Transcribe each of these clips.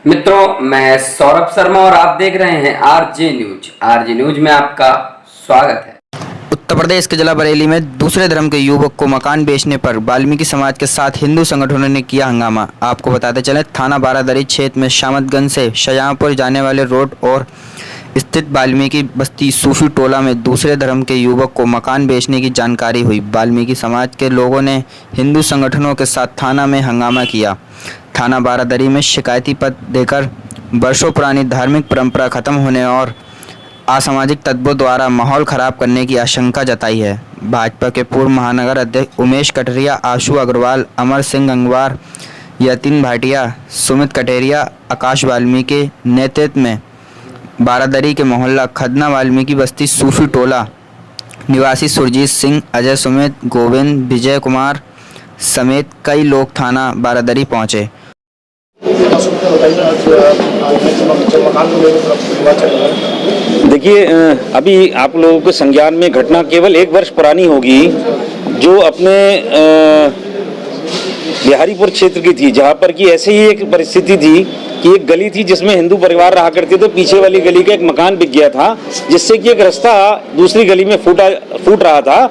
मित्रों, मैं सौरभ शर्मा और आप देख रहे हैं आरजे न्यूज। आरजे न्यूज में आपका स्वागत है। उत्तर प्रदेश के जिला बरेली में दूसरे धर्म के युवक को मकान बेचने पर वाल्मीकि समाज के साथ हिंदू संगठनों ने किया हंगामा। आपको बताते चले, थाना बारादरी क्षेत्र में शामतगंज से शाहजहांपुर जाने वाले रोड और स्थित वाल्मीकि बस्ती सूफी टोला में दूसरे धर्म के युवक को मकान बेचने की जानकारी हुई। वाल्मीकि समाज के लोगों ने हिंदू संगठनों के साथ थाना में हंगामा किया। थाना बारादरी में शिकायती पत्र देकर वर्षों पुरानी धार्मिक परंपरा खत्म होने और असामाजिक तत्वों द्वारा माहौल खराब करने की आशंका जताई है। भाजपा के पूर्व महानगर अध्यक्ष उमेश कटरिया, आशु अग्रवाल, अमर सिंह गंगवार, यतीन भाटिया, सुमित कटेरिया, आकाश वाल्मीकि के नेतृत्व में बारादरी के मोहल्ला खदना वाल्मीकि बस्ती सूफी टोला निवासी सुरजीत सिंह, अजय, सुमित, गोविंद, विजय कुमार समेत कई लोग थाना बारादरी पहुंचे। देखिए, अभी आप लोगों के संज्ञान में घटना केवल 1 वर्ष पुरानी होगी, जो अपने बिहारीपुर क्षेत्र की थी, जहाँ पर कि ऐसे ही एक परिस्थिति थी कि एक गली थी जिसमें हिंदू परिवार रहा करते थे। पीछे वाली गली का एक मकान बिक गया था, जिससे कि एक रास्ता दूसरी गली में फूट रहा था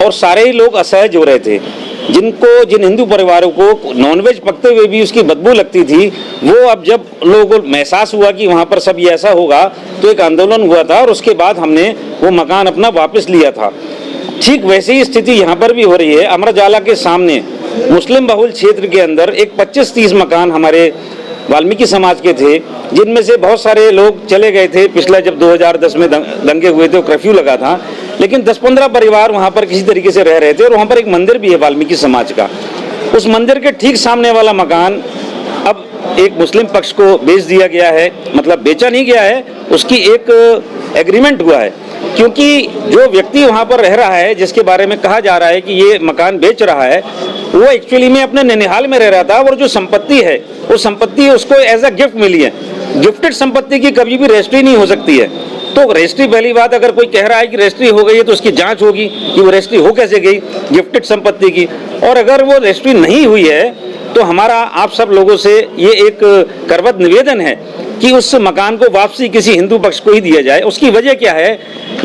और सारे ही लोग असहज हो रहे थे। जिन हिंदू परिवारों को नॉनवेज पकते हुए भी उसकी बदबू लगती थी, वो अब जब लोगों को एहसास हुआ कि वहाँ पर सब ये ऐसा होगा, तो एक आंदोलन हुआ था और उसके बाद हमने वो मकान अपना वापस लिया था। ठीक वैसी ही स्थिति यहाँ पर भी हो रही है। अमर उजाला के सामने मुस्लिम बहुल क्षेत्र के अंदर एक 25-30 मकान हमारे वाल्मीकि समाज के थे, जिनमें से बहुत सारे लोग चले गए थे। पिछला जब 2010 में दंगे हुए थे, कर्फ्यू लगा था, लेकिन 10-15 परिवार वहाँ पर किसी तरीके से रह रहे थे। और वहाँ पर एक मंदिर भी है वाल्मीकि समाज का। उस मंदिर के ठीक सामने वाला मकान अब एक मुस्लिम पक्ष को बेच दिया गया है। मतलब बेचा नहीं गया है, उसकी एक एग्रीमेंट हुआ है, क्योंकि जो व्यक्ति वहाँ पर रह रहा है, जिसके बारे में कहा जा रहा है कि ये मकान बेच रहा है, वो एक्चुअली में अपने ननिहाल में रह रहा था। और जो संपत्ति है, वो संपत्ति उसको एज अ गिफ्ट मिली है। गिफ्टेड संपत्ति की कभी भी रजिस्ट्री नहीं हो सकती है। तो रजिस्ट्री, पहली बात, अगर कोई कह रहा है कि रजिस्ट्री हो गई है, तो उसकी जांच होगी कि वो रजिस्ट्री हो कैसे गई गिफ्टेड संपत्ति की। और अगर वो रजिस्ट्री नहीं हुई है, तो हमारा आप सब लोगों से ये एक करबद्ध निवेदन है कि उस मकान को वापसी किसी हिंदू पक्ष को ही दिया जाए। उसकी वजह क्या है?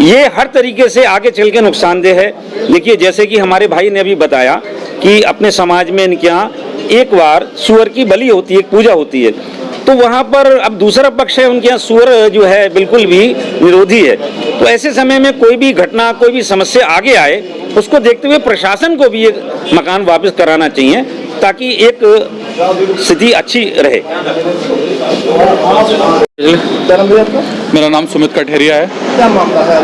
ये हर तरीके से आगे चल के नुकसानदेह है। देखिए, जैसे कि हमारे भाई ने अभी बताया कि अपने समाज में इनके यहाँ एक बार सूअर की बलि होती है, एक पूजा होती है, तो वहाँ पर अब दूसरा पक्ष है, उनके यहाँ सूअर जो है बिल्कुल भी विरोधी है। तो ऐसे समय में कोई भी घटना, कोई भी समस्या आगे आए, उसको देखते हुए प्रशासन को भी एक मकान वापस कराना चाहिए, ताकि एक स्थिति अच्छी रहे। मेरा नाम सुमित कटेरिया है। क्या मामला है?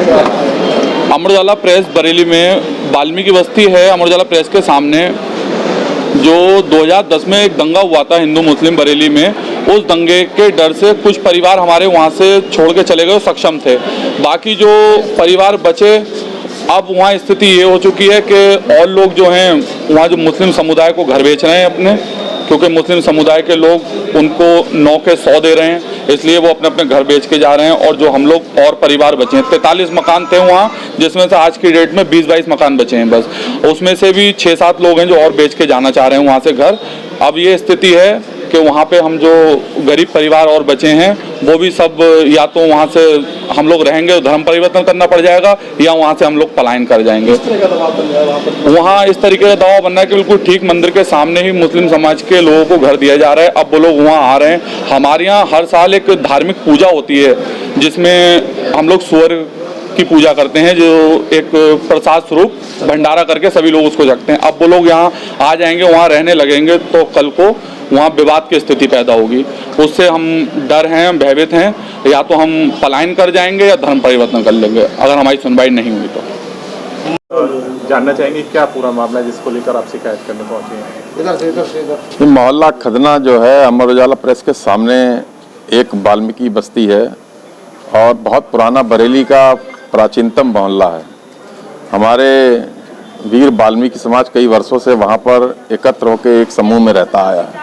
अमर उजाला प्रेस बरेली में वाल्मीकि बस्ती है। अमर उजाला प्रेस के सामने जो 2010 में एक दंगा हुआ था हिंदू मुस्लिम बरेली में, उस दंगे के डर से कुछ परिवार हमारे वहाँ से छोड़ के चले गए, सक्षम थे। बाकी जो परिवार बचे, अब वहाँ स्थिति ये हो चुकी है कि और लोग जो हैं वहाँ जो मुस्लिम समुदाय को घर बेच रहे हैं अपने, क्योंकि मुस्लिम समुदाय के लोग उनको 9 के 100 दे रहे हैं, इसलिए वो अपने अपने घर बेच के जा रहे हैं। और जो हम लोग और परिवार बचे हैं, 43 मकान थे वहाँ, जिसमें से आज की डेट में 20-22 मकान बचे हैं बस। उसमें से भी 6-7 लोग हैं जो और बेच के जाना चाह रहे हैं वहाँ से घर। अब ये स्थिति है कि वहाँ पे हम जो गरीब परिवार और बचे हैं, वो भी सब या तो वहाँ से हम लोग रहेंगे, धर्म परिवर्तन करना पड़ जाएगा, या वहाँ से हम लोग पलायन कर जाएंगे। वहाँ इस तरीके का दबाव बनना है कि बिल्कुल ठीक मंदिर के सामने ही मुस्लिम समाज के लोगों को घर दिया जा रहा है। अब वो लोग वहाँ आ रहे हैं। हमारे यहाँ हर साल एक धार्मिक पूजा होती है, जिसमें हम लोग सूअर की पूजा करते हैं, जो एक प्रसाद स्वरूप भंडारा करके सभी लोग उसको रखते हैं। अब वो लोग यहाँ आ जाएंगे, वहाँ रहने लगेंगे, तो कल को वहाँ विवाद की स्थिति पैदा होगी। उससे हम डर हैं, भयभीत हैं, या तो हम पलायन कर जाएंगे या धर्म परिवर्तन कर लेंगे, अगर हमारी सुनवाई नहीं हुई तो। जानना चाहेंगे क्या पूरा मामला है जिसको लेकर आप शिकायत करने पहुंचे हैं? इधर से। मोहल्ला खदना जो है, अमर उजाला प्रेस के सामने एक वाल्मीकि बस्ती है और बहुत पुराना बरेली का प्राचीनतम मोहल्ला है। हमारे वीर वाल्मीकि समाज कई वर्षों से वहाँ पर एकत्र होकर एक समूह में रहता आया है।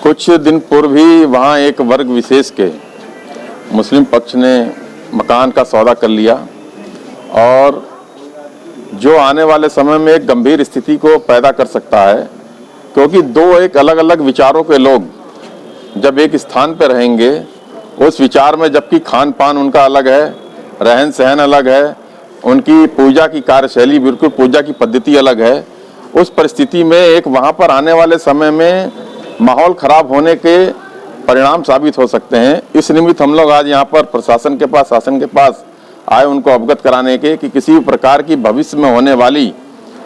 कुछ दिन पूर्व ही वहाँ एक वर्ग विशेष के मुस्लिम पक्ष ने मकान का सौदा कर लिया, और जो आने वाले समय में एक गंभीर स्थिति को पैदा कर सकता है, क्योंकि 2 एक अलग अलग विचारों के लोग जब एक स्थान पर रहेंगे उस विचार में, जबकि खान पान उनका अलग है, रहन सहन अलग है, उनकी पूजा की कार्यशैली बिल्कुल पूजा की पद्धति अलग है, उस परिस्थिति में एक वहाँ पर आने वाले समय में माहौल खराब होने के परिणाम साबित हो सकते हैं। इस निमित्त हम लोग आज यहाँ पर प्रशासन के पास, शासन के पास आए उनको अवगत कराने के कि किसी भी प्रकार की भविष्य में होने वाली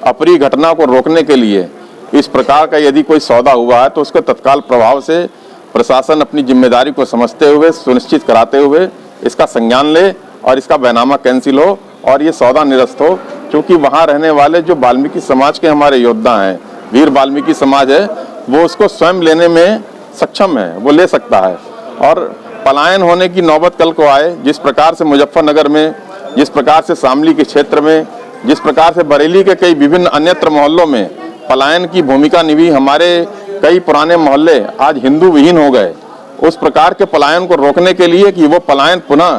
अप्रिय घटना को रोकने के लिए इस प्रकार का यदि कोई सौदा हुआ है तो उसको तत्काल प्रभाव से प्रशासन अपनी जिम्मेदारी को समझते हुए, सुनिश्चित कराते हुए इसका संज्ञान ले और इसका बैनामा कैंसिल हो और ये सौदा निरस्त हो। क्योंकि वहाँ रहने वाले जो वाल्मीकि समाज के हमारे योद्धा हैं, वीर वाल्मीकि समाज है, वो उसको स्वयं लेने में सक्षम है, वो ले सकता है। और पलायन होने की नौबत कल को आए, जिस प्रकार से मुजफ्फरनगर में, जिस प्रकार से शामली के क्षेत्र में, जिस प्रकार से बरेली के कई विभिन्न अन्यत्र मोहल्लों में पलायन की भूमिका निभाई, हमारे कई पुराने मोहल्ले आज हिंदू विहीन हो गए। उस प्रकार के पलायन को रोकने के लिए कि वो पलायन पुनः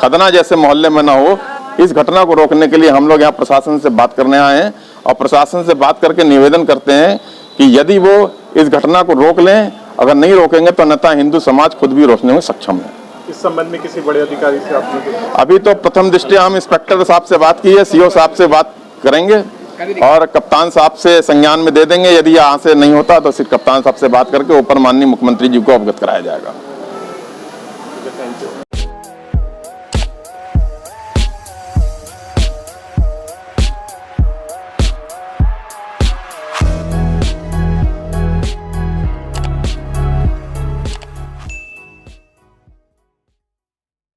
खदना जैसे मोहल्ले में ना हो, इस घटना को रोकने के लिए हम लोग यहाँ प्रशासन से बात करने आए हैं और प्रशासन से बात करके निवेदन करते हैं कि यदि वो इस घटना को रोक लें, अगर नहीं रोकेंगे तो अन्यथा हिंदू समाज खुद भी रोकने में सक्षम है। इस संबंध में किसी बड़े अधिकारी से आपने अभी तो प्रथम दृष्टया हम इंस्पेक्टर साहब से बात की है, सीओ साहब से बात करेंगे और कप्तान साहब से संज्ञान में दे देंगे। यदि यहाँ से नहीं होता तो फिर कप्तान साहब से बात करके ऊपर माननीय मुख्यमंत्री जी को अवगत कराया जाएगा।